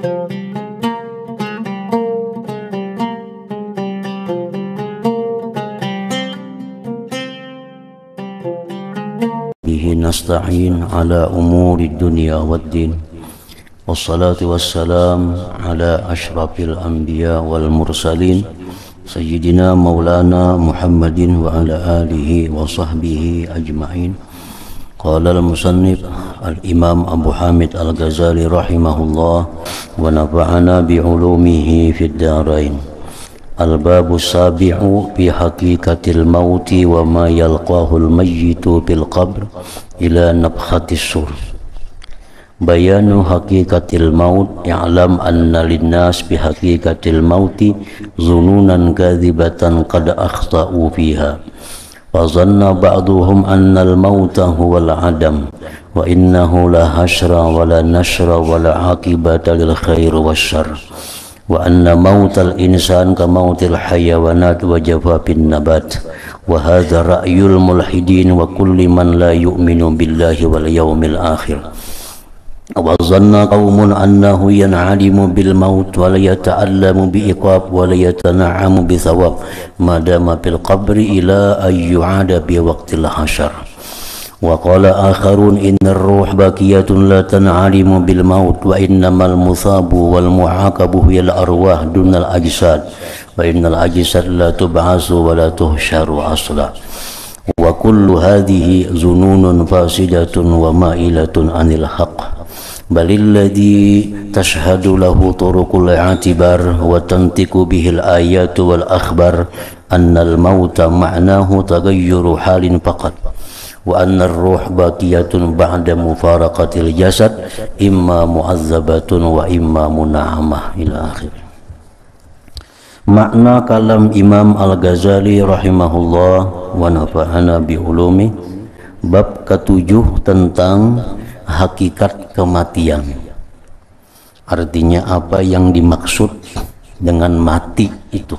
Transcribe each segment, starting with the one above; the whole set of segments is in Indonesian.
Bihi nasta'in ala umuri dunya waddin. Wassalatu wassalam ala ashrafil anbiya wal mursalin Sayyidina Maulana Muhammadin wa ala alihi wa sahbihi ajma'in. Qala al-musannif al-imam Abu Hamid al-Ghazali rahimahullah wa nafa'ana bi'ulumihi fid darain. Al-babu sabi'u fi haqiqatil mauti wa ma yalqahul mayyitu fil qabr ila nafkhatis sur. Bayanu haqiqatil maut, i'lam anna linnas bi haqiqatil mauti zununan kadhibatan qad akhta'u fiha. Fa zanna ba'duhum anna al-mauta huwa al-adam wa innahu la hashra wa la nashra wa la aqibata lil khair wasyarr. Wa anna mautal insan ka mautil hayawanat wa jafafin nabat. Wa hadha ra'yul mulhidin wa kulli man la yu'minu billahi wal yawmil akhir. Wa zanna qaumun annahu yan'alimu bil maut wa la yata'allamu bi iqab wa la yatana'amu bi thawab ma dama fil qabri ila ayyu'ada bi waqtil hasyar. Wa qala akharun innar ruh baqiyatun la tan'alimu bil maut wa innamal musabu wal mu'aqabu hiyal arwah dunal ajsad wa innal ajsad la tub'asu wa la tuhsyaru asla. Wa kullu hadhihi zununun fasidatun wa ma'ilatun anil haqq. Balil ladzi tashhadu lahu turuqul i'tibar wa tantiqu bihil ayatu wal akhbar annal mauta ma'nahu taghayyuru halin faqat. Wa anna ar-ruh baqiyatun ba'da mufaraqatil jasad imma mu'azzabatun wa imma mun'amah ila akhir. Makna kalam Imam Al-Ghazali rahimahullah wa nafa'ana bi ulumi, bab ke-7 tentang hakikat kematian. Artinya apa yang dimaksud dengan mati itu,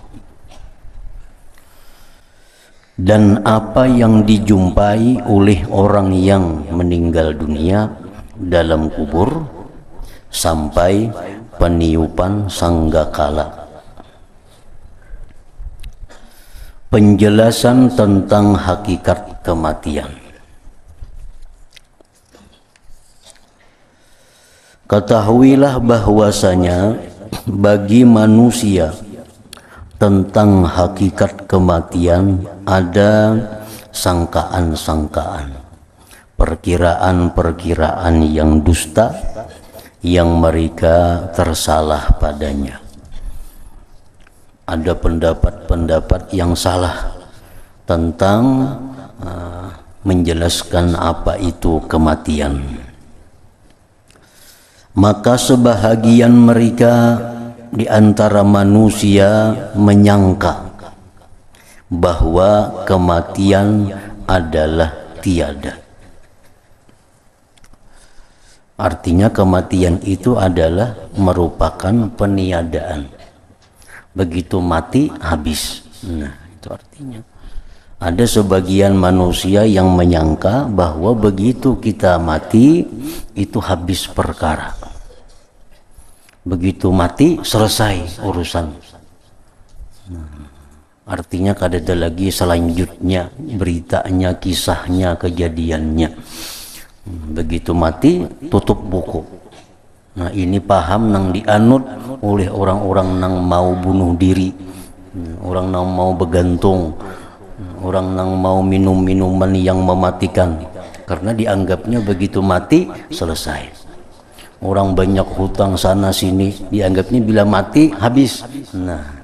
dan apa yang dijumpai oleh orang yang meninggal dunia dalam kubur sampai peniupan sanggakala. Penjelasan tentang hakikat kematian. Ketahuilah bahwasanya bagi manusia tentang hakikat kematian ada sangkaan-sangkaan, perkiraan-perkiraan yang dusta yang mereka tersalah padanya. Ada pendapat-pendapat yang salah tentang menjelaskan apa itu kematian. Maka sebahagian mereka di antara manusia menyangka bahwa kematian adalah tiada. Artinya kematian itu adalah merupakan peniadaan. Begitu mati habis. Nah, itu artinya. Ada sebagian manusia yang menyangka bahwa begitu kita mati itu habis perkara. Begitu mati selesai urusan. Artinya kada ada lagi selanjutnya beritanya, kisahnya, kejadiannya. Begitu mati tutup buku. Nah, ini paham nang dianut oleh orang-orang nang mau bunuh diri, orang nang mau begantung, orang nang mau minum minuman yang mematikan, karena dianggapnya begitu mati selesai. Orang banyak hutang sana sini, dianggapnya bila mati habis. Nah,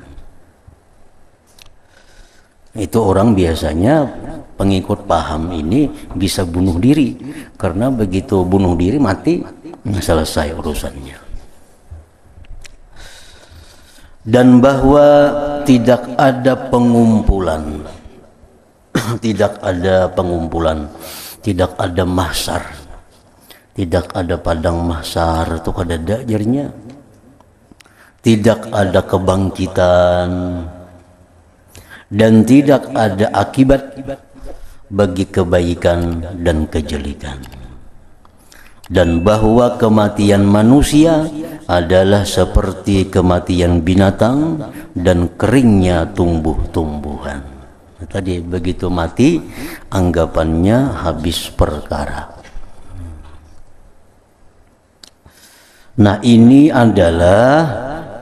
itu orang biasanya pengikut paham ini bisa bunuh diri, karena begitu bunuh diri mati selesai urusannya. Dan bahwa tidak ada pengumpulan, tidak ada pengumpulan, tidak ada mahsyar, tidak ada padang mahsyar, itu kada ada ajarnya. Tidak ada kebangkitan dan tidak ada akibat bagi kebaikan dan kejelekan. dan bahwa kematian manusia adalah seperti kematian binatang dan keringnya tumbuh-tumbuhan. Tadi begitu mati, anggapannya habis perkara. Nah, ini adalah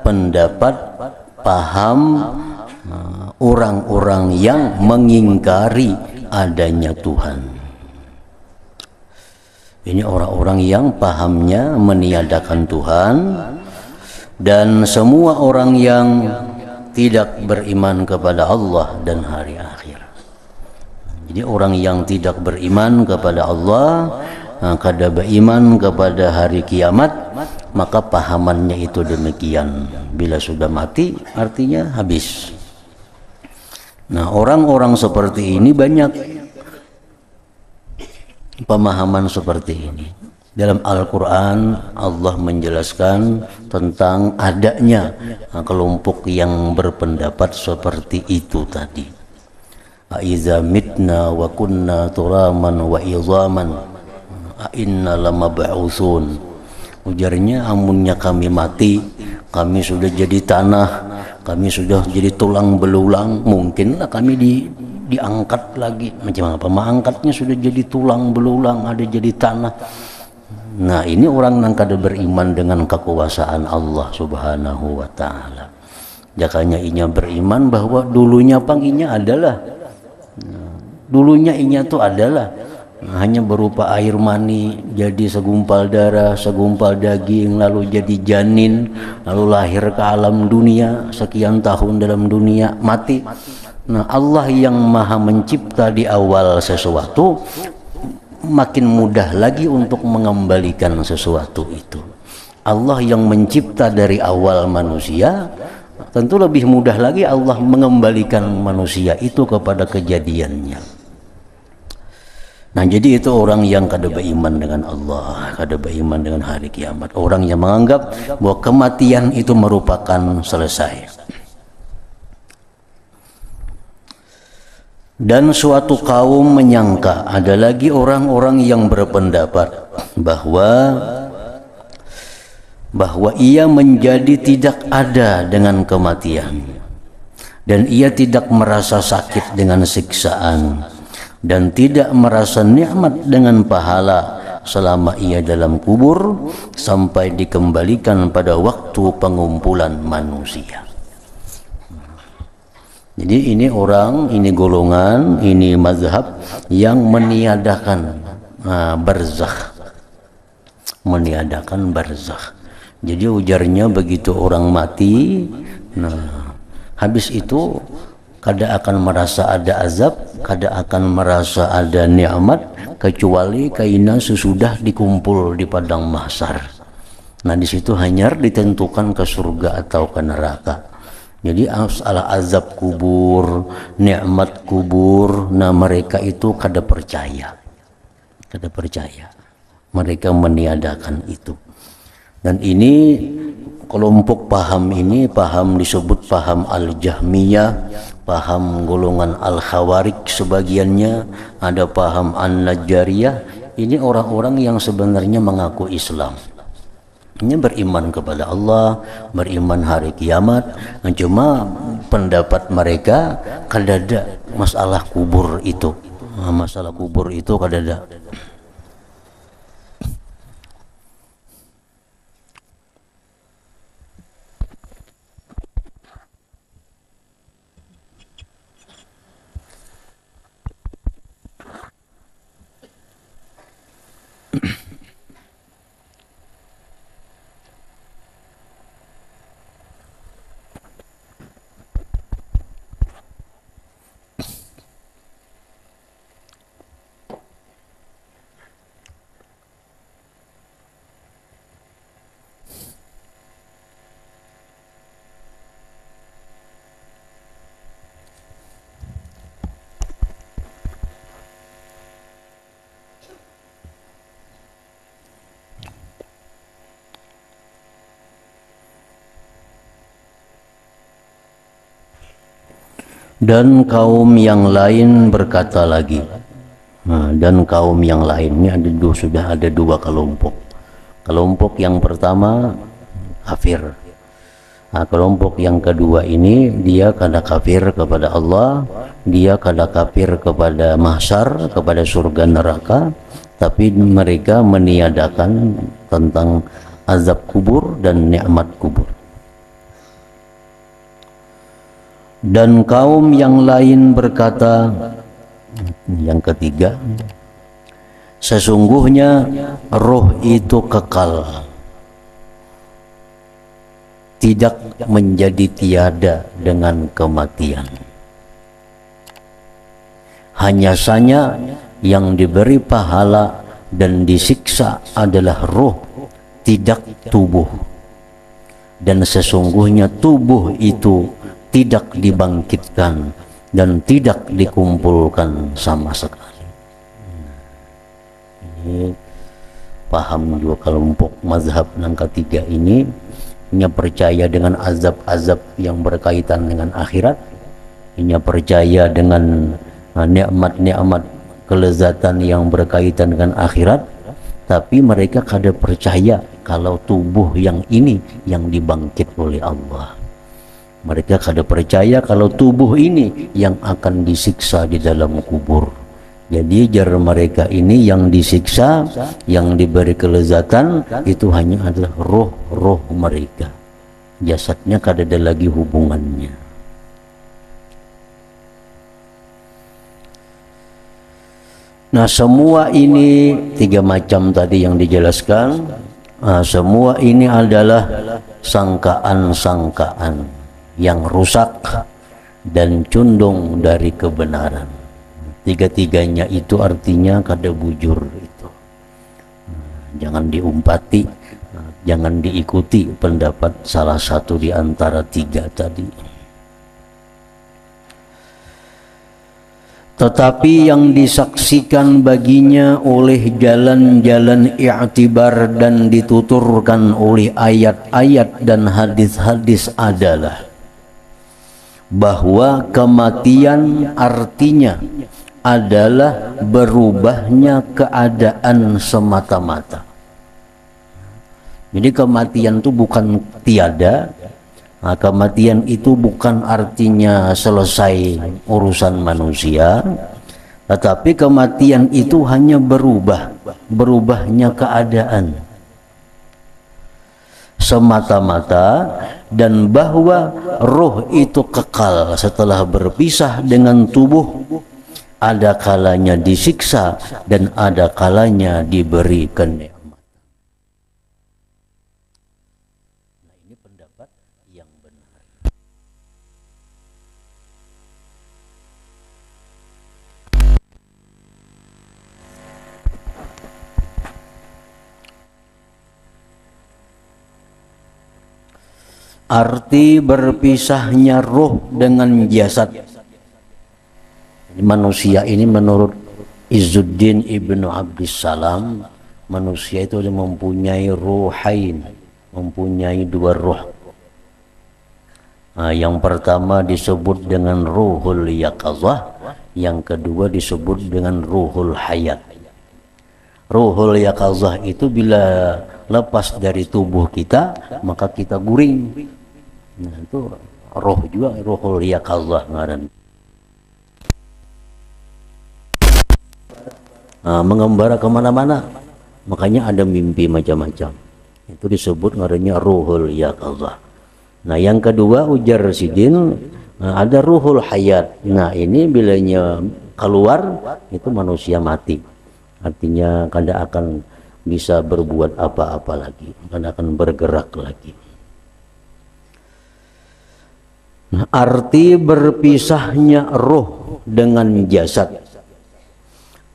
pendapat paham orang-orang yang mengingkari adanya Tuhan. Ini orang-orang yang pahamnya meniadakan Tuhan, dan semua orang yang tidak beriman kepada Allah dan hari akhir. Jadi orang yang tidak beriman kepada Allah, kada beriman kepada hari kiamat, maka pahamannya itu demikian. Bila sudah mati artinya habis. Nah, orang-orang seperti ini banyak pemahaman seperti ini. Dalam Al-Quran Allah menjelaskan tentang adanya kelompok yang berpendapat seperti itu tadi. Aiza mitna wa kunna turaman wa idhaman a inna lamab'utsun. Ujarnya, amunnya kami mati, kami sudah jadi tanah, kami sudah jadi tulang belulang, mungkinlah kami diangkat lagi. Macam apa mengangkatnya? Sudah jadi tulang belulang, ada jadi tanah. Nah, ini orang yang kada beriman dengan kekuasaan Allah Subhanahu wa ta'ala. Jakanya inya beriman bahwa dulunya inya adalah, dulunya inya itu adalah hanya berupa air mani, jadi segumpal darah, segumpal daging, lalu jadi janin, lalu lahir ke alam dunia, sekian tahun dalam dunia, mati. Nah, Allah yang maha mencipta di awal sesuatu makin mudah lagi untuk mengembalikan sesuatu itu. Allah yang mencipta dari awal manusia, tentu lebih mudah lagi Allah mengembalikan manusia itu kepada kejadiannya. Nah, jadi itu orang yang kada beriman dengan Allah, kada beriman dengan hari kiamat. Orang yang menganggap bahwa kematian itu merupakan selesai. Dan suatu kaum menyangka, ada lagi orang-orang yang berpendapat bahwa ia menjadi tidak ada dengan kematian, dan ia tidak merasa sakit dengan siksaan, dan tidak merasa nikmat dengan pahala selama ia dalam kubur sampai dikembalikan pada waktu pengumpulan manusia. Jadi ini orang, ini golongan, ini mazhab yang meniadakan barzakh, meniadakan barzakh. Jadi ujarnya begitu orang mati, nah habis itu kada akan merasa ada azab, kada akan merasa ada nikmat, kecuali kaina sesudah dikumpul di padang mahsyar. Nah, di situ hanya ditentukan ke surga atau ke neraka. Jadi masalah azab kubur, nikmat kubur, nah mereka itu kada percaya, kada percaya. Mereka meniadakan itu. Dan ini kelompok paham ini, paham disebut paham Al-Jahmiyah, paham golongan Al-Khawarij sebagiannya, ada paham An-Najjariyah. Ini orang-orang yang sebenarnya mengaku Islam. Ini beriman kepada Allah, beriman hari kiamat, cuma pendapat mereka kada ada masalah kubur itu. Masalah kubur itu kada ada. Dan kaum yang lain berkata lagi, dan kaum yang lainnya sudah ada dua kelompok. Kelompok yang pertama kafir. Nah, kelompok yang kedua ini dia kada kafir kepada Allah, dia kada kafir kepada mahsyar, kepada surga neraka, tapi mereka meniadakan tentang azab kubur dan nikmat kubur. Dan kaum yang lain berkata, yang ketiga, sesungguhnya roh itu kekal, tidak menjadi tiada dengan kematian. Hanya saja yang diberi pahala dan disiksa adalah roh, tidak tubuh. Dan sesungguhnya tubuh itu tidak dibangkitkan dan tidak dikumpulkan sama sekali. Ini paham dua kelompok mazhab yang ketiga ini. Nya percaya dengan azab-azab yang berkaitan dengan akhirat, nya percaya dengan nikmat-nikmat kelezatan yang berkaitan dengan akhirat, tapi mereka kada percaya kalau tubuh yang ini yang dibangkit oleh Allah. Mereka kada percaya kalau tubuh ini yang akan disiksa di dalam kubur. Jadi jar mereka ini yang disiksa, yang diberi kelezatan itu hanya adalah roh-roh mereka. Jasadnya kada ada lagi hubungannya. Nah, semua ini tiga macam tadi yang dijelaskan. Semua ini adalah sangkaan-sangkaan yang rusak dan condong dari kebenaran. Tiga-tiganya itu artinya kada bujur itu. Jangan diumpati, jangan diikuti pendapat salah satu di antara tiga tadi. Tetapi yang disaksikan baginya oleh jalan-jalan i'tibar dan dituturkan oleh ayat-ayat dan hadis-hadis adalah bahwa kematian artinya adalah berubahnya keadaan semata-mata. Jadi kematian itu bukan tiada. Nah, kematian itu bukan artinya selesai urusan manusia, tetapi kematian itu hanya berubahnya keadaan semata-mata, dan bahwa roh itu kekal setelah berpisah dengan tubuh. Ada kalanya disiksa dan ada kalanya diberi kenikmatan. Nah, ini pendapat yang benar. Arti berpisahnya roh dengan jasad. Manusia ini menurut Izzuddin Ibnu Abdissalam, manusia itu mempunyai ruhain, mempunyai dua roh. Nah, yang pertama disebut dengan ruhul yaqazah, yang kedua disebut dengan ruhul hayat. Ruhul yaqazah itu bila lepas dari tubuh kita maka kita guring. Nah, itu roh juga, ruhul yaqazah ngaran. Mengembara kemana-mana, makanya ada mimpi macam-macam, itu disebut ngarannya ruhul yaqazah. Nah, yang kedua ujar Sidin, ada ruhul hayat. Nah, ini bilanya keluar itu manusia mati, artinya kada akan bisa berbuat apa-apa lagi, kada akan bergerak lagi. Nah, arti berpisahnya roh dengan jasad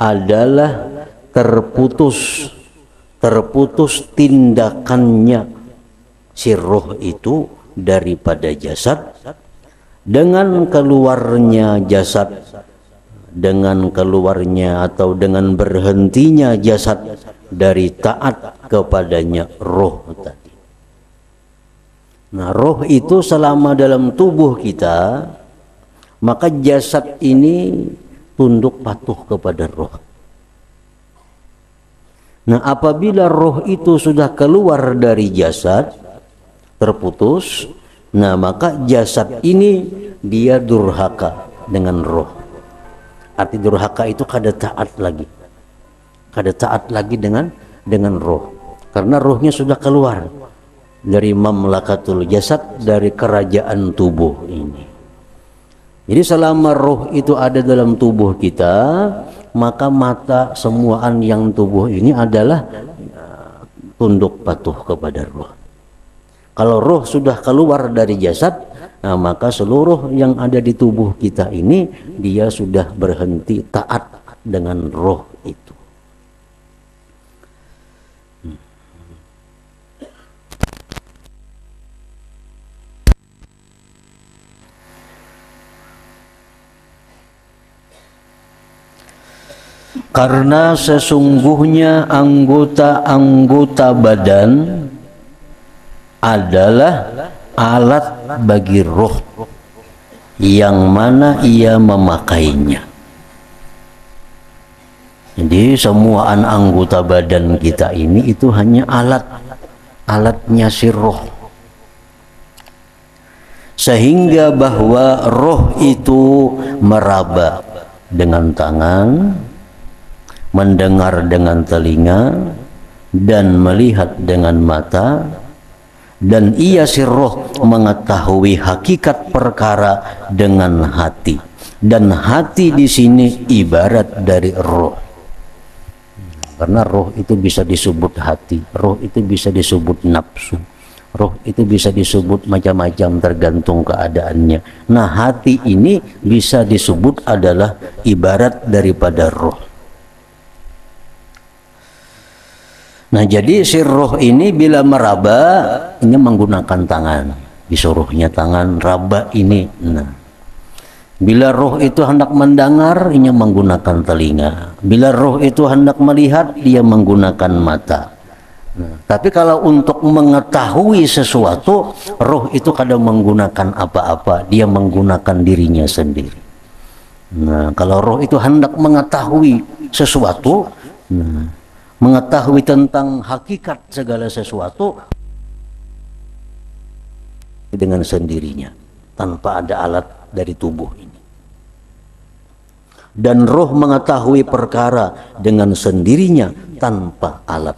adalah terputus tindakannya si roh itu daripada jasad, dengan keluarnya jasad, dengan keluarnya atau dengan berhentinya jasad dari taat kepadanya roh tadi. Nah, roh itu selama dalam tubuh kita, maka jasad ini tunduk patuh kepada roh. Nah, apabila roh itu sudah keluar dari jasad, terputus, nah maka jasad ini dia durhaka dengan roh. Arti durhaka itu kada taat lagi dengan roh, karena rohnya sudah keluar dari mamlakatul jasad, dari kerajaan tubuh ini. Jadi selama roh itu ada dalam tubuh kita, maka mata semuaan yang tubuh ini adalah tunduk patuh kepada roh. Kalau roh sudah keluar dari jasad, nah maka seluruh yang ada di tubuh kita ini dia sudah berhenti taat dengan roh itu. Karena sesungguhnya anggota-anggota badan adalah alat bagi roh yang mana ia memakainya. Jadi semua anggota badan kita ini itu hanya alatnya si roh. Sehingga bahwa roh itu meraba dengan tangan, mendengar dengan telinga, dan melihat dengan mata, dan ia si roh mengetahui hakikat perkara dengan hati, dan hati di sini ibarat dari roh, karena roh itu bisa disebut hati, roh itu bisa disebut nafsu, roh itu bisa disebut macam-macam tergantung keadaannya. Nah, hati ini bisa disebut adalah ibarat daripada roh. Nah, jadi si roh ini bila meraba, ini menggunakan tangan, disuruhnya tangan raba ini. Nah, bila roh itu hendak mendengar, ini menggunakan telinga. Bila roh itu hendak melihat, dia menggunakan mata. Nah, tapi kalau untuk mengetahui sesuatu, roh itu kadang menggunakan apa-apa, dia menggunakan dirinya sendiri. Nah, kalau roh itu hendak mengetahui sesuatu, nah, mengetahui tentang hakikat segala sesuatu dengan sendirinya, tanpa ada alat dari tubuh ini. Dan roh mengetahui perkara dengan sendirinya tanpa alat.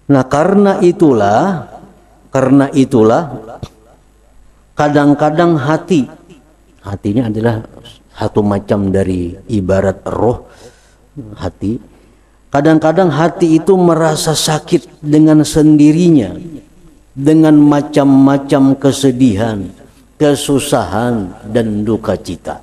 Nah, karena itulah kadang-kadang hatinya adalah satu macam dari ibarat roh, hati. Kadang-kadang hati itu merasa sakit dengan sendirinya, dengan macam-macam kesedihan, kesusahan, dan duka cita.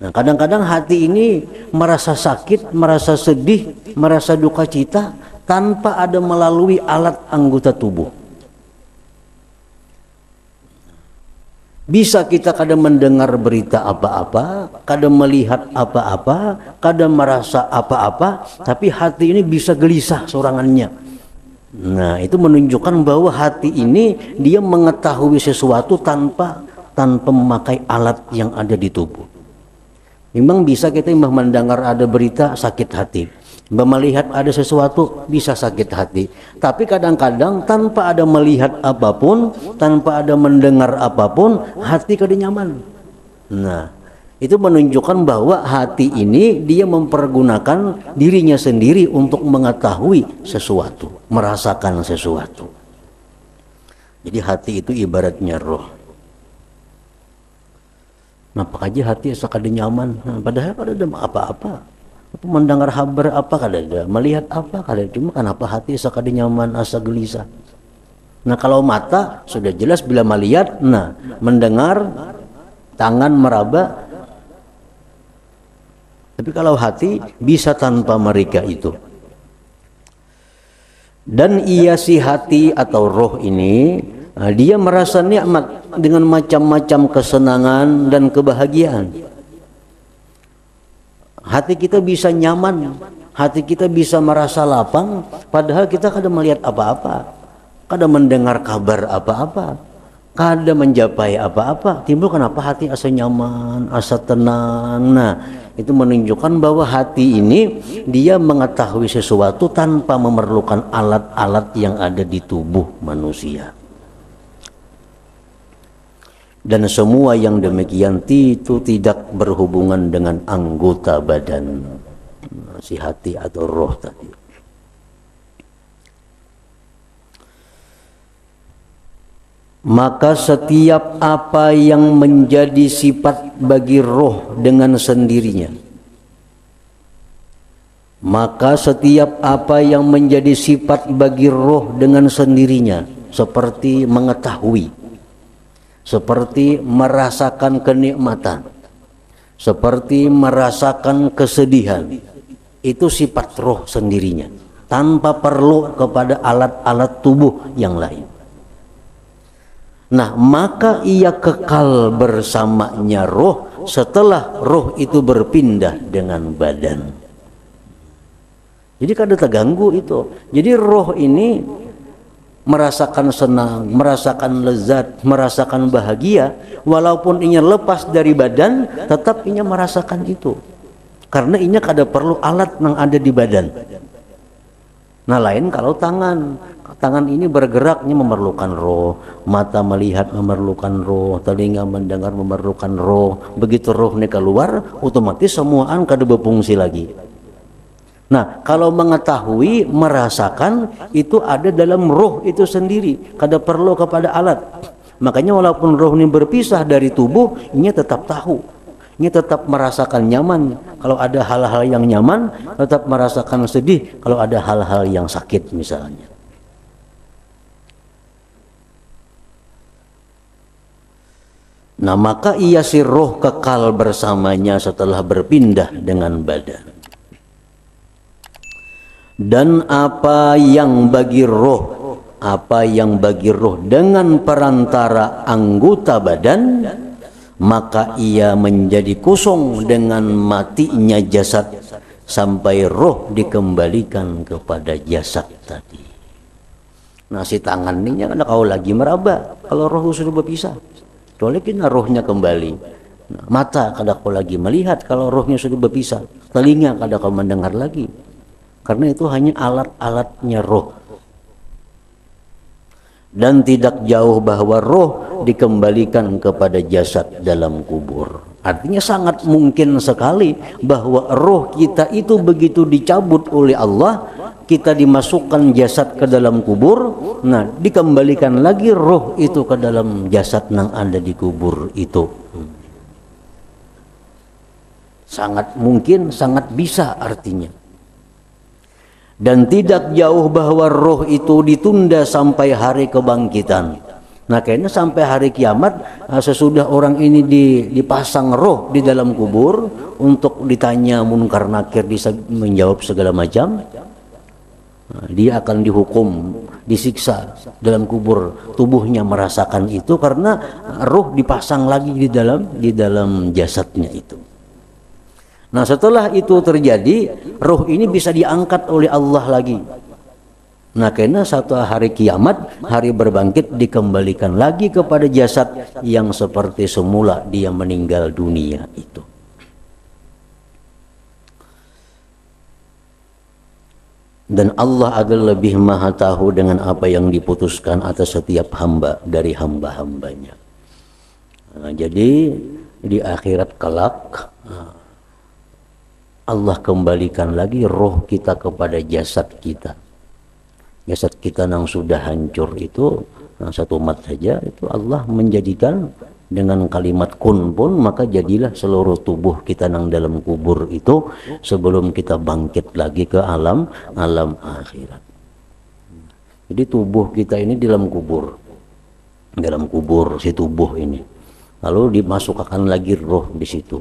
Nah, kadang-kadang hati ini merasa sakit, merasa sedih, merasa duka cita tanpa ada melalui alat anggota tubuh. Bisa kita kadang mendengar berita apa-apa, kadang melihat apa-apa, kadang merasa apa-apa, tapi hati ini bisa gelisah sorangannya. Nah, itu menunjukkan bahwa hati ini dia mengetahui sesuatu tanpa memakai alat yang ada di tubuh. Memang bisa kita mendengar ada berita sakit hati, melihat ada sesuatu bisa sakit hati, tapi kadang-kadang tanpa ada melihat apapun, tanpa ada mendengar apapun, hati kada nyaman. Nah, itu menunjukkan bahwa hati ini dia mempergunakan dirinya sendiri untuk mengetahui sesuatu, merasakan sesuatu. Jadi hati itu ibaratnya roh. Nampak aja hati sekali nyaman, nah, padahal kada ada apa-apa. Mendengar kabar apa kada ada, melihat apa kada ada, cuma kenapa hati sekali nyaman, asa gelisah. Nah, kalau mata sudah jelas bila melihat, nah mendengar, tangan meraba. Tapi kalau hati bisa tanpa mereka itu. Dan ia si hati atau roh ini, dia merasa nikmat dengan macam-macam kesenangan dan kebahagiaan. Hati kita bisa nyaman, hati kita bisa merasa lapang, padahal kita kadang melihat apa-apa, kadang mendengar kabar apa-apa, kadang mencapai apa-apa. Timbul kenapa hati asa nyaman, asa tenang. Nah, itu menunjukkan bahwa hati ini dia mengetahui sesuatu tanpa memerlukan alat-alat yang ada di tubuh manusia. Dan semua yang demikian itu tidak berhubungan dengan anggota badan si hati atau roh tadi. Maka setiap apa yang menjadi sifat bagi roh dengan sendirinya, maka setiap apa yang menjadi sifat bagi roh dengan sendirinya, seperti mengetahui, seperti merasakan kenikmatan, seperti merasakan kesedihan, itu sifat roh sendirinya tanpa perlu kepada alat-alat tubuh yang lain. Nah, maka ia kekal bersamanya roh setelah roh itu berpindah dengan badan. Jadi kada terganggu itu. Jadi roh ini merasakan senang, merasakan lezat, merasakan bahagia, walaupun inya lepas dari badan, tetap inya merasakan itu. Karena inya kada perlu alat yang ada di badan. Nah, lain kalau tangan ini bergeraknya memerlukan roh, mata melihat memerlukan roh, telinga mendengar memerlukan roh. Begitu roh ini keluar, otomatis semuaan kada berfungsi lagi. Nah, kalau mengetahui, merasakan, itu ada dalam roh itu sendiri, kada perlu kepada alat. Makanya walaupun roh ini berpisah dari tubuh, ini tetap tahu, ini tetap merasakan nyaman kalau ada hal-hal yang nyaman, tetap merasakan sedih kalau ada hal-hal yang sakit misalnya. Nah, maka ia si roh kekal bersamanya setelah berpindah dengan badan. Dan apa yang bagi roh dengan perantara anggota badan, maka ia menjadi kosong dengan matinya jasad sampai roh dikembalikan kepada jasad tadi. Nah, si tangan ini kan kau lagi meraba kalau roh sudah berpisah. Soalnya rohnya kembali. Nah, mata kada kau lagi melihat kalau rohnya sudah berpisah. Telinga kada kau mendengar lagi. Karena itu hanya alat-alatnya roh. Dan tidak jauh bahwa roh dikembalikan kepada jasad dalam kubur. Artinya sangat mungkin sekali bahwa roh kita itu begitu dicabut oleh Allah, kita dimasukkan jasad ke dalam kubur, nah dikembalikan lagi roh itu ke dalam jasad yang ada di kubur itu. Sangat mungkin, sangat bisa artinya. Dan tidak jauh bahwa roh itu ditunda sampai hari kebangkitan. Nah, kayaknya sampai hari kiamat, sesudah orang ini dipasang roh di dalam kubur untuk ditanya munkar nakir, menjawab segala macam, dia akan dihukum, disiksa dalam kubur. Tubuhnya merasakan itu karena roh dipasang lagi di dalam jasadnya itu. Nah, setelah itu terjadi, roh ini bisa diangkat oleh Allah lagi. Nah, karena satu hari kiamat, hari berbangkit, dikembalikan lagi kepada jasad yang seperti semula dia meninggal dunia itu. Dan Allah adalah lebih maha tahu dengan apa yang diputuskan atas setiap hamba dari hamba-hambanya. Nah, jadi di akhirat kelak, Allah kembalikan lagi roh kita kepada jasad kita. Jasad kita yang sudah hancur itu, satu mat saja itu Allah menjadikan dengan kalimat kun pun, maka jadilah seluruh tubuh kita yang dalam kubur itu sebelum kita bangkit lagi ke alam akhirat. Jadi tubuh kita ini dalam kubur si tubuh ini, lalu dimasukkan lagi roh di situ.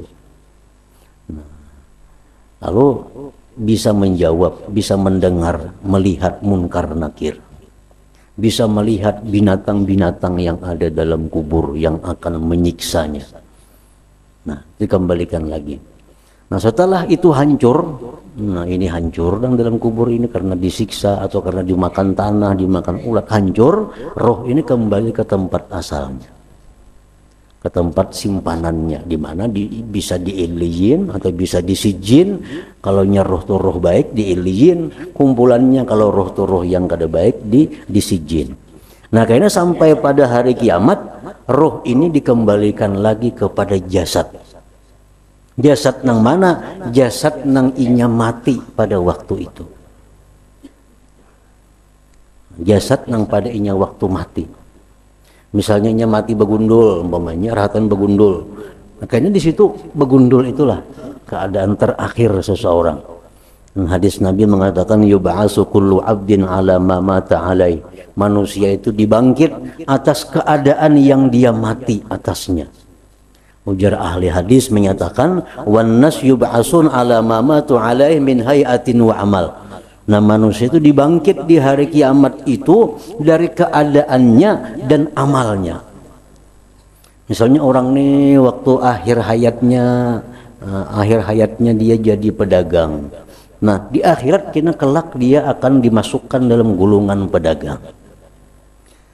Lalu bisa menjawab, bisa mendengar, melihat munkar nakir, bisa melihat binatang-binatang yang ada dalam kubur yang akan menyiksanya. Nah, dikembalikan lagi. Nah, setelah itu hancur, nah ini hancur dan dalam kubur ini karena disiksa atau karena dimakan tanah, dimakan ulat, hancur, roh ini kembali ke tempat asalnya. ke tempat simpanannya, di mana bisa di Iliyin atau bisa di Sijin. Kalau roh tuh roh baik di Iliyin kumpulannya, kalau roh tuh roh yang kada baik di Sijin. Nah, kayaknya sampai pada hari kiamat roh ini dikembalikan lagi kepada jasad. Jasad nang mana? Jasad nang inya mati pada waktu itu. Jasad nang pada inya waktu mati. Misalnya nya mati begundul, umpamanya rahatan begundul. Makanya di situ begundul itulah keadaan terakhir seseorang. Hadis Nabi mengatakan yub'atsu kullu 'abdin 'ala ma mata 'alai. Manusia itu dibangkit atas keadaan yang dia mati atasnya. Ujar ahli hadis menyatakan wan nas yub'atsun 'ala ma matu 'alai min hayatin wa amal. Nah, manusia itu dibangkit di hari kiamat itu dari keadaannya dan amalnya. Misalnya orang nih waktu akhir hayatnya dia jadi pedagang. Nah, di akhirat kena kelak dia akan dimasukkan dalam golongan pedagang.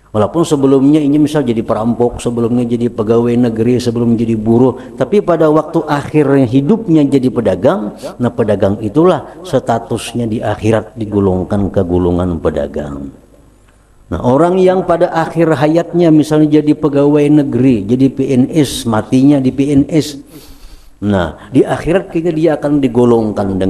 Walaupun sebelumnya ini misal jadi perampok, sebelumnya jadi pegawai negeri, sebelum jadi buruh, tapi pada waktu akhirnya hidupnya jadi pedagang, nah pedagang itulah statusnya di akhirat digolongkan ke golongan pedagang. Nah, orang yang pada akhir hayatnya misalnya jadi pegawai negeri, jadi PNS, matinya di PNS. Nah, di akhirat kayaknya dia akan digolongkan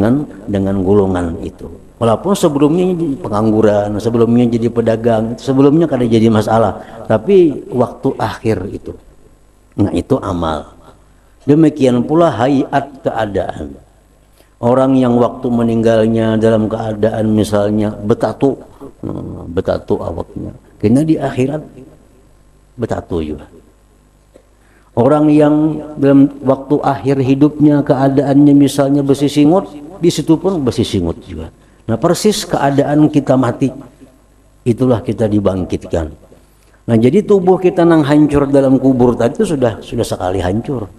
dengan golongan itu. Walaupun sebelumnya jadi pengangguran, sebelumnya jadi pedagang, sebelumnya kada jadi masalah, tapi waktu akhir itu. Nah, itu amal. Demikian pula hayat keadaan. Orang yang waktu meninggalnya dalam keadaan misalnya betatu awaknya, kena di akhirat betatu juga. Orang yang dalam waktu akhir hidupnya keadaannya misalnya besi singut, di situ pun besi singut juga. Nah, persis keadaan kita mati, itulah kita dibangkitkan. Nah, jadi tubuh kita nang hancur dalam kubur tadi itu sudah sekali hancur,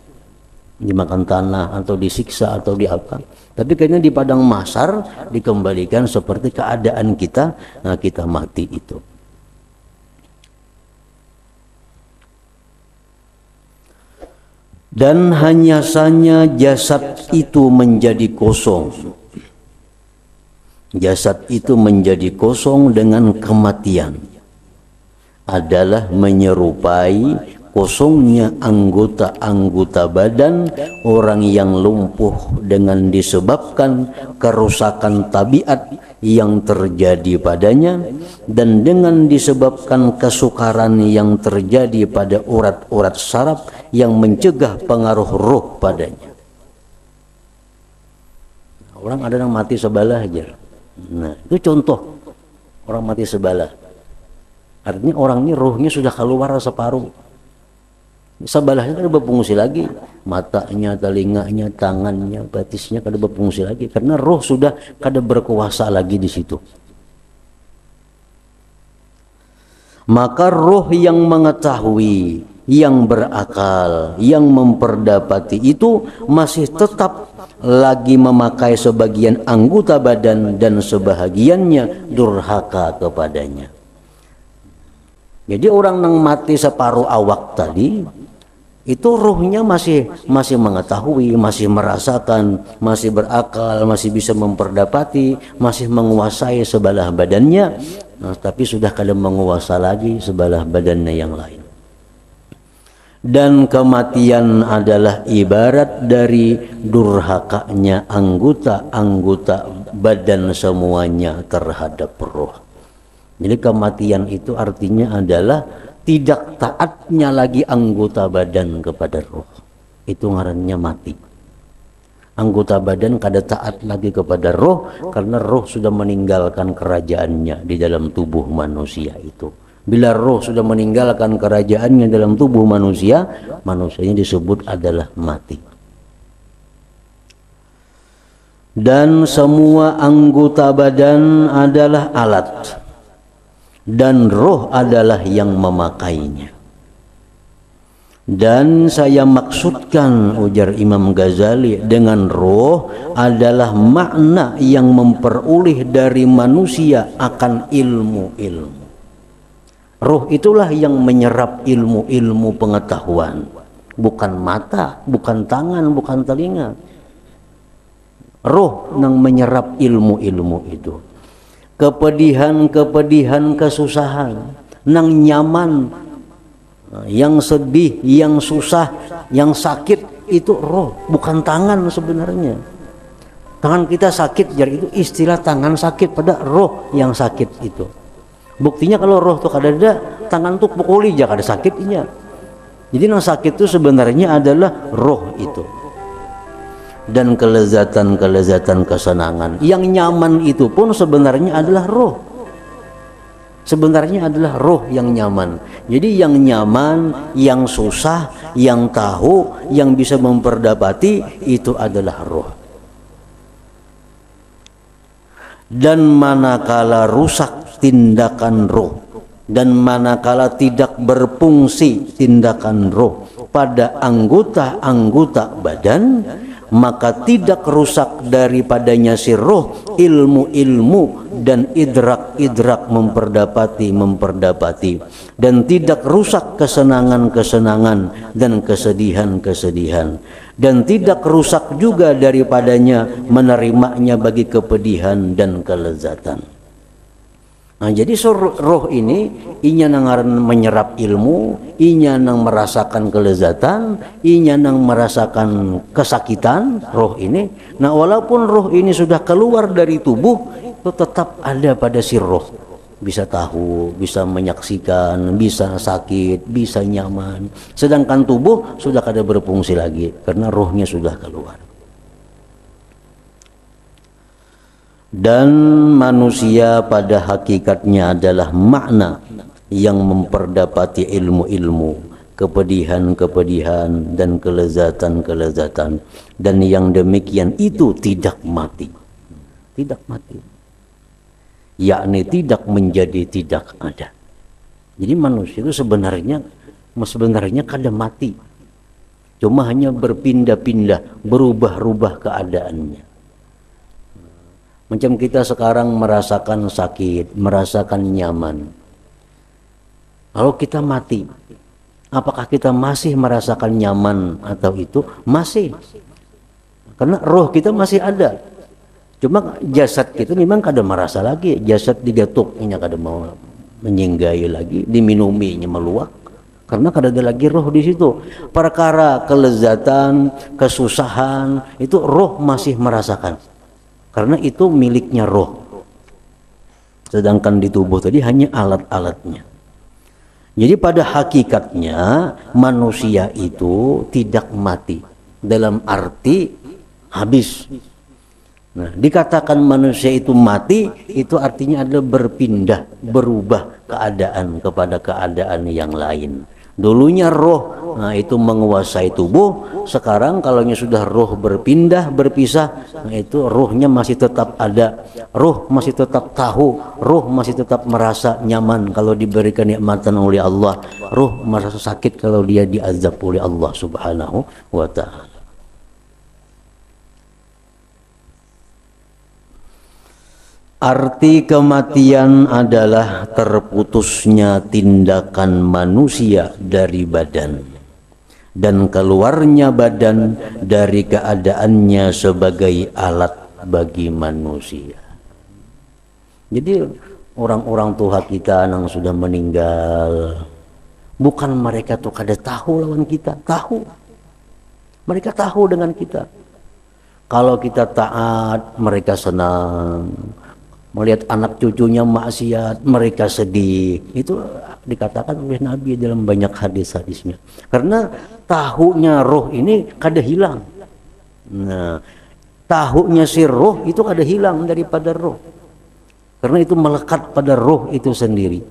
dimakan tanah atau disiksa atau di apa. Tapi kayaknya di padang mahsyar dikembalikan seperti keadaan kita, nah, kita mati itu. Dan hanya saja jasad itu menjadi kosong. Jasad itu menjadi kosong dengan kematian adalah menyerupai kosongnya anggota-anggota badan orang yang lumpuh dengan disebabkan kerusakan tabiat yang terjadi padanya dan dengan disebabkan kesukaran yang terjadi pada urat-urat saraf yang mencegah pengaruh roh padanya. Orang ada yang mati sebelah aja. Nah, itu contoh orang mati sebelah. Artinya orang ini rohnya sudah keluar separuh. Sebelahnya kada berfungsi lagi, matanya, telinganya, tangannya, batisnya kada berfungsi lagi karena roh sudah kada berkuasa lagi di situ. Maka roh yang mengetahui, yang berakal, yang memperdapati itu masih tetap lagi memakai sebagian anggota badan dan sebahagiannya durhaka kepadanya. Jadi orang yang mati separuh awak tadi itu rohnya masih mengetahui, masih merasakan, masih berakal, masih bisa memperdapati, masih menguasai sebelah badannya, nah, tapi sudah kada menguasai lagi sebelah badannya yang lain. Dan kematian adalah ibarat dari durhakanya anggota-anggota badan semuanya terhadap roh. Jadi kematian itu artinya adalah tidak taatnya lagi anggota badan kepada roh. Itu ngarannya mati. Anggota badan kada taat lagi kepada roh karena roh sudah meninggalkan kerajaannya di dalam tubuh manusia itu. Bila roh sudah meninggalkan kerajaannya dalam tubuh manusia, manusianya disebut adalah mati. Dan semua anggota badan adalah alat, dan roh adalah yang memakainya. Dan saya maksudkan, ujar Imam Ghazali, dengan roh adalah makna yang memperoleh dari manusia akan ilmu-ilmu. Roh itulah yang menyerap ilmu-ilmu pengetahuan. bukan mata, bukan tangan, bukan telinga. Roh yang menyerap ilmu-ilmu itu. Kepedihan, kesusahan, nang nyaman, yang sedih, yang susah, yang sakit, itu roh, bukan tangan sebenarnya. Tangan kita sakit, jadi itu istilah tangan sakit, pada roh yang sakit itu. Buktinya kalau roh tuh ada tangan tuh pukuli aja ada sakitnya. Jadi yang sakit itu sebenarnya adalah roh itu. Dan kelezatan kesenangan yang nyaman itu pun sebenarnya adalah roh. Sebenarnya adalah roh yang nyaman. Jadi yang nyaman, yang susah, yang tahu, yang bisa memperdapati itu adalah roh. Dan manakala rusak tindakan roh, dan manakala tidak berfungsi tindakan roh pada anggota-anggota badan, maka tidak rusak daripadanya si roh ilmu-ilmu dan idrak-idrak memperdapati, dan tidak rusak kesenangan-kesenangan dan kesedihan-kesedihan, dan tidak rusak juga daripadanya menerimanya bagi kepedihan dan kelezatan. Nah, jadi roh ini inya nang menyerap ilmu, inya nang merasakan kelezatan, inya nang merasakan kesakitan, roh ini. Nah, walaupun roh ini sudah keluar dari tubuh, itu tetap ada pada si roh. Bisa tahu, bisa menyaksikan, bisa sakit, bisa nyaman. Sedangkan tubuh sudah kada berfungsi lagi karena rohnya sudah keluar. Dan manusia pada hakikatnya adalah makna yang memperdapati ilmu-ilmu, kepedihan-kepedihan dan kelezatan-kelezatan, dan yang demikian itu tidak mati, yakni tidak menjadi tidak ada. Jadi manusia itu sebenarnya kada mati, cuma hanya berpindah-pindah, berubah-ubah keadaannya. Macam kita sekarang merasakan sakit, merasakan nyaman. Kalau kita mati, apakah kita masih merasakan nyaman atau itu? Masih. Karena roh kita masih ada. Cuma jasad kita memang kada merasa lagi. Jasad digatuknya kada mau menyinggahi lagi, diminuminya meluak. Karena kada ada lagi roh di situ. Perkara kelezatan, kesusahan, itu roh masih merasakan. Karena itu miliknya roh. Sedangkan di tubuh tadi hanya alat-alatnya. Jadi pada hakikatnya manusia itu tidak mati. Dalam arti habis. Nah, dikatakan manusia itu mati, itu artinya adalah berpindah, berubah keadaan kepada keadaan yang lain. Dulunya roh, nah itu menguasai tubuh. Sekarang kalau sudah roh berpindah, berpisah, nah itu rohnya masih tetap ada. Roh masih tetap tahu, roh masih tetap merasa nyaman kalau diberikan nikmatan oleh Allah. Roh merasa sakit kalau dia diazab oleh Allah Subhanahu wa ta'ala. Arti kematian adalah terputusnya tindakan manusia dari badan dan keluarnya badan dari keadaannya sebagai alat bagi manusia. Jadi orang-orang tua kita yang sudah meninggal, bukan mereka tuh kada tahu lawan kita, tahu. Mereka tahu dengan kita. Kalau kita taat, mereka senang. Melihat anak cucunya maksiat, mereka sedih. Itu dikatakan oleh Nabi dalam banyak hadis-hadisnya. Karena tahunya roh ini kada hilang. Nah, tahunya si roh itu kada hilang daripada roh. Karena itu melekat pada roh itu sendiri.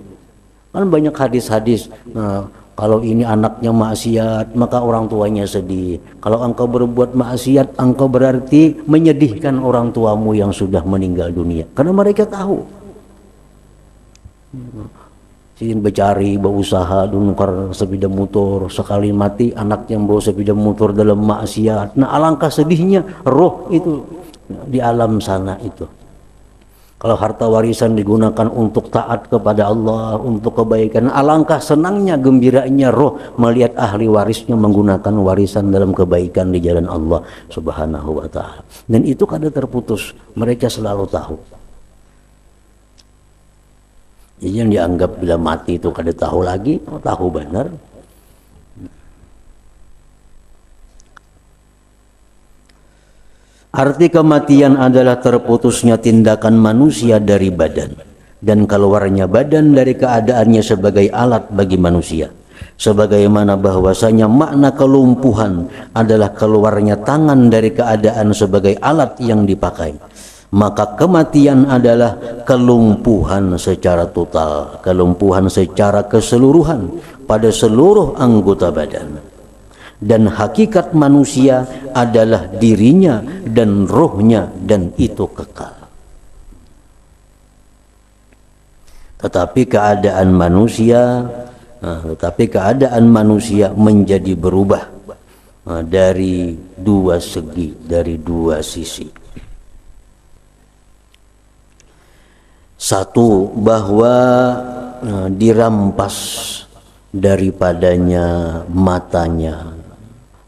Kan banyak hadis-hadis. Nah, kalau ini anaknya maksiat, maka orang tuanya sedih. Kalau engkau berbuat maksiat, engkau berarti menyedihkan orang tuamu yang sudah meninggal dunia. Karena mereka tahu. Sin bercari, berusaha, nukar sepeda motor, sekali mati anak yang bawa sepeda motor dalam maksiat. Nah, alangkah sedihnya roh itu di alam sana itu. Kalau harta warisan digunakan untuk taat kepada Allah, untuk kebaikan, alangkah senangnya, gembiranya roh melihat ahli warisnya menggunakan warisan dalam kebaikan di jalan Allah Subhanahu wa ta'ala. Dan itu kada terputus, mereka selalu tahu. Jadi yang dianggap bila mati itu kada tahu lagi, tahu benar. Arti kematian adalah terputusnya tindakan manusia dari badan dan keluarnya badan dari keadaannya sebagai alat bagi manusia. Sebagaimana bahwasanya makna kelumpuhan adalah keluarnya tangan dari keadaan sebagai alat yang dipakai, maka kematian adalah kelumpuhan secara total, kelumpuhan secara keseluruhan pada seluruh anggota badan. Dan hakikat manusia adalah dirinya dan rohnya, dan itu kekal. Tetapi keadaan manusia menjadi berubah dari dua segi, dari dua sisi. Satu, bahwa dirampas daripadanya matanya,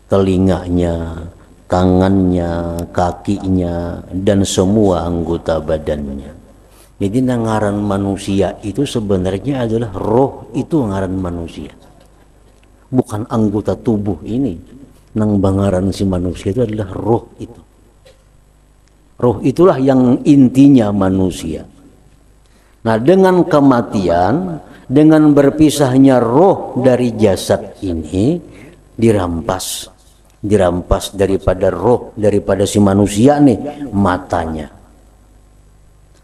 telinganya, tangannya, kakinya, dan semua anggota badannya. Jadi ngaran manusia itu sebenarnya adalah roh, itu ngaran manusia, bukan anggota tubuh ini. Nang bangaran si manusia itu adalah roh itu. Roh itulah yang intinya manusia. Nah, dengan kematian, dengan berpisahnya roh dari jasad ini, dirampas daripada roh, daripada si manusia nih, matanya,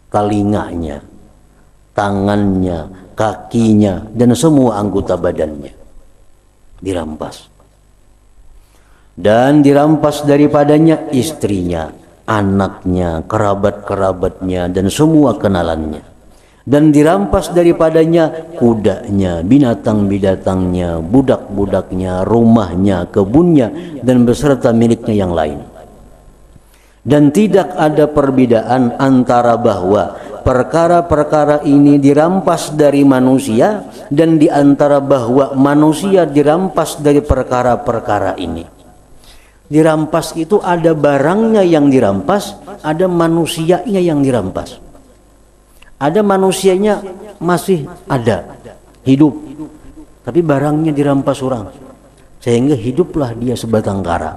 telinganya, tangannya, kakinya, dan semua anggota badannya dirampas. Dan dirampas daripadanya istrinya, anaknya, kerabat-kerabatnya, dan semua kenalannya. Dan dirampas daripadanya kudanya, binatang-binatangnya, budak-budaknya, rumahnya, kebunnya, dan beserta miliknya yang lain. Dan tidak ada perbedaan antara bahwa perkara-perkara ini dirampas dari manusia dan di antara bahwa manusia dirampas dari perkara-perkara ini. Dirampas itu ada barangnya yang dirampas, ada manusianya yang dirampas. Ada manusianya masih ada, hidup, tapi barangnya dirampas orang, sehingga hiduplah dia sebatang kara.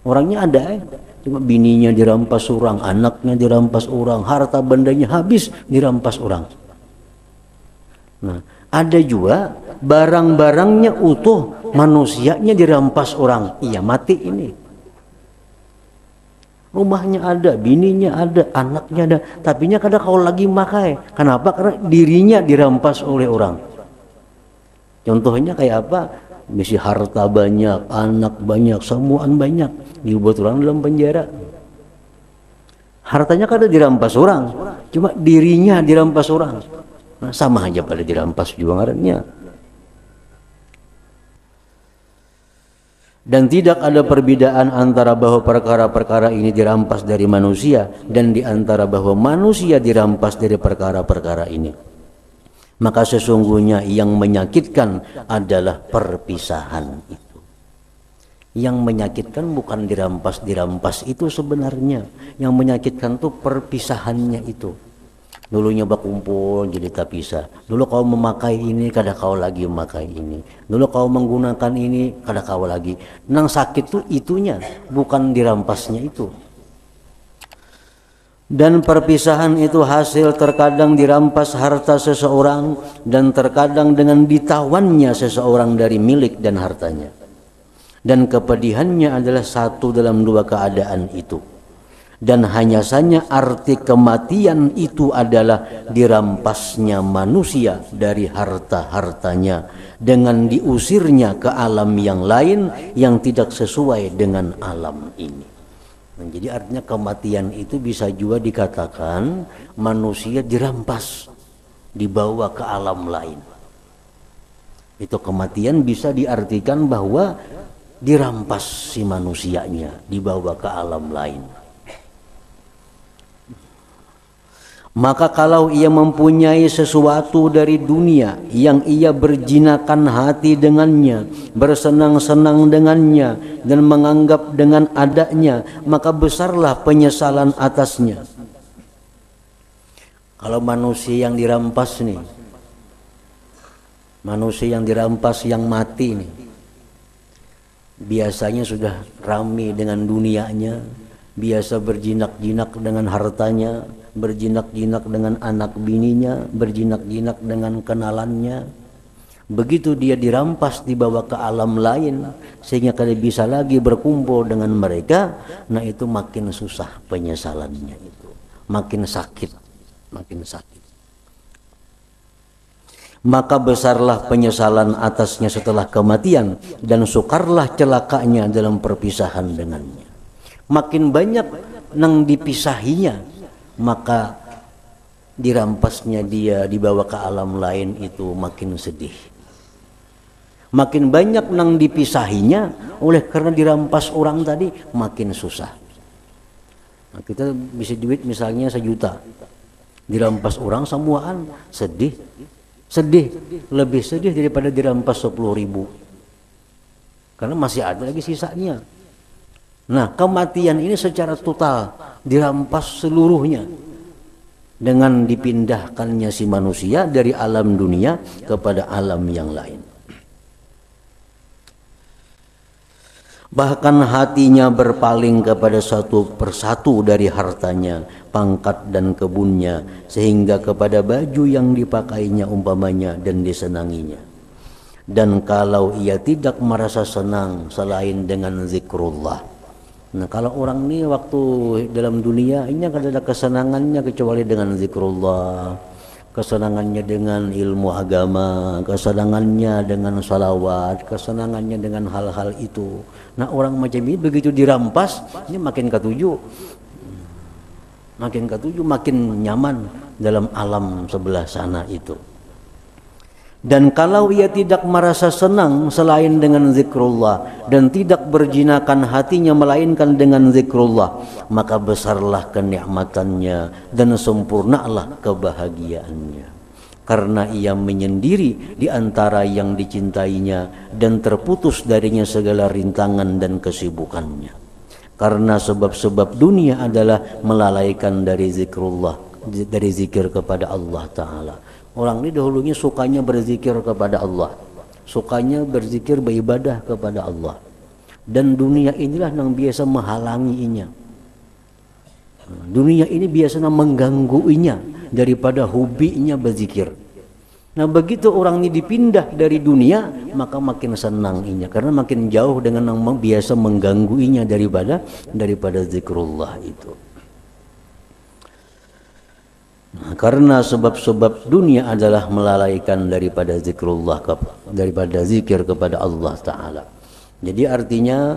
Orangnya ada, cuma bininya dirampas orang, anaknya dirampas orang, harta bendanya habis dirampas orang. Nah, ada juga barang-barangnya utuh, manusianya dirampas orang. Iya, mati ini. Rumahnya ada, bininya ada, anaknya ada, tapinya kadang kau lagi makai. Kenapa? Karena dirinya dirampas oleh orang. Contohnya kayak apa? Misi harta banyak, anak banyak, semuaan banyak, dibuat orang dalam penjara. Hartanya kadang dirampas orang, cuma dirinya dirampas orang. Nah, sama aja pada dirampas juga ngarannya. Dan tidak ada perbedaan antara bahwa perkara-perkara ini dirampas dari manusia dan di antara bahwa manusia dirampas dari perkara-perkara ini. Maka sesungguhnya yang menyakitkan adalah perpisahan itu. Yang menyakitkan bukan dirampas itu sebenarnya. Yang menyakitkan itu perpisahannya itu. Dulunya berkumpul jadi tak pisah. Dulu kau memakai ini, kadang kau lagi memakai ini. Dulu kau menggunakan ini, kadang kau lagi. Nang sakit tuh itunya, bukan dirampasnya itu. Dan perpisahan itu hasil terkadang dirampas harta seseorang dan terkadang dengan ditawannya seseorang dari milik dan hartanya. Dan kepedihannya adalah satu dalam dua keadaan itu. Dan hanya saja arti kematian itu adalah dirampasnya manusia dari harta-hartanya dengan diusirnya ke alam yang lain yang tidak sesuai dengan alam ini. Nah, jadi artinya kematian itu bisa juga dikatakan manusia dirampas, dibawa ke alam lain. Itu kematian bisa diartikan bahwa dirampas si manusianya, dibawa ke alam lain. Maka kalau ia mempunyai sesuatu dari dunia yang ia berjinakan hati dengannya, bersenang-senang dengannya, dan menganggap dengan adanya, maka besarlah penyesalan atasnya. Kalau manusia yang dirampas nih, manusia yang dirampas, yang mati nih, biasanya sudah ramai dengan dunianya, biasa berjinak-jinak dengan hartanya, berjinak-jinak dengan anak bininya, berjinak-jinak dengan kenalannya. Begitu dia dirampas, dibawa ke alam lain, sehingga kada bisa lagi berkumpul dengan mereka, nah itu makin susah penyesalannya, itu makin sakit, makin sakit. Maka besarlah penyesalan atasnya setelah kematian, dan sukarlah celakanya dalam perpisahan dengannya. Makin banyak nang dipisahinya, maka dirampasnya dia, dibawa ke alam lain, itu makin sedih. Makin banyak nang dipisahinya, oleh karena dirampas orang tadi, makin susah. Nah, kita bisa duit misalnya 1 juta, dirampas orang semuaan, sedih. Sedih, lebih sedih daripada dirampas 10.000, karena masih ada lagi sisanya. Nah, kematian ini secara total dirampas seluruhnya, dengan dipindahkannya si manusia dari alam dunia kepada alam yang lain. Bahkan hatinya berpaling kepada satu persatu dari hartanya, pangkat dan kebunnya, sehingga kepada baju yang dipakainya umpamanya dan disenanginya. Dan kalau ia tidak merasa senang selain dengan zikrullah. Nah, kalau orang ini waktu dalam dunia ini kan ada kesenangannya kecuali dengan zikrullah, kesenangannya dengan ilmu agama, kesenangannya dengan salawat, kesenangannya dengan hal-hal itu. Nah, orang macam ini begitu dirampas, ini makin ketujuh, makin nyaman dalam alam sebelah sana itu. Dan kalau ia tidak merasa senang selain dengan zikrullah, dan tidak berjinakan hatinya melainkan dengan zikrullah, maka besarlah kenikmatannya dan sempurnalah kebahagiaannya. Karena ia menyendiri di antara yang dicintainya, dan terputus darinya segala rintangan dan kesibukannya. Karena sebab-sebab dunia adalah melalaikan dari zikrullah, dari zikir kepada Allah Ta'ala. Orang ini dahulunya sukanya berzikir kepada Allah, sukanya berzikir beribadah kepada Allah, dan dunia inilah yang biasa menghalanginya. Dunia ini biasanya menggangguinya daripada hobinya berzikir. Nah, begitu orang ini dipindah dari dunia, maka makin senang inya, karena makin jauh dengan yang biasa menggangguinya daripada zikrullah itu. Nah, karena sebab-sebab dunia adalah melalaikan daripada zikrullah, daripada zikir kepada Allah Ta'ala. Jadi artinya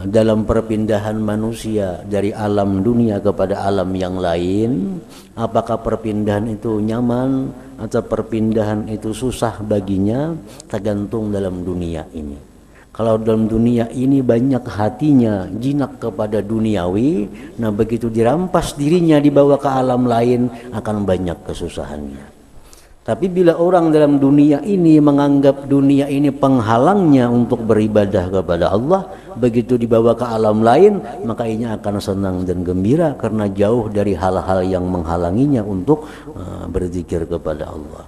dalam perpindahan manusia dari alam dunia kepada alam yang lain, apakah perpindahan itu nyaman atau perpindahan itu susah baginya, tergantung dalam dunia ini. Kalau dalam dunia ini banyak hatinya jinak kepada duniawi, nah begitu dirampas dirinya dibawa ke alam lain akan banyak kesusahannya. Tapi bila orang dalam dunia ini menganggap dunia ini penghalangnya untuk beribadah kepada Allah, begitu dibawa ke alam lain, maka ia akan senang dan gembira karena jauh dari hal-hal yang menghalanginya untuk berzikir kepada Allah.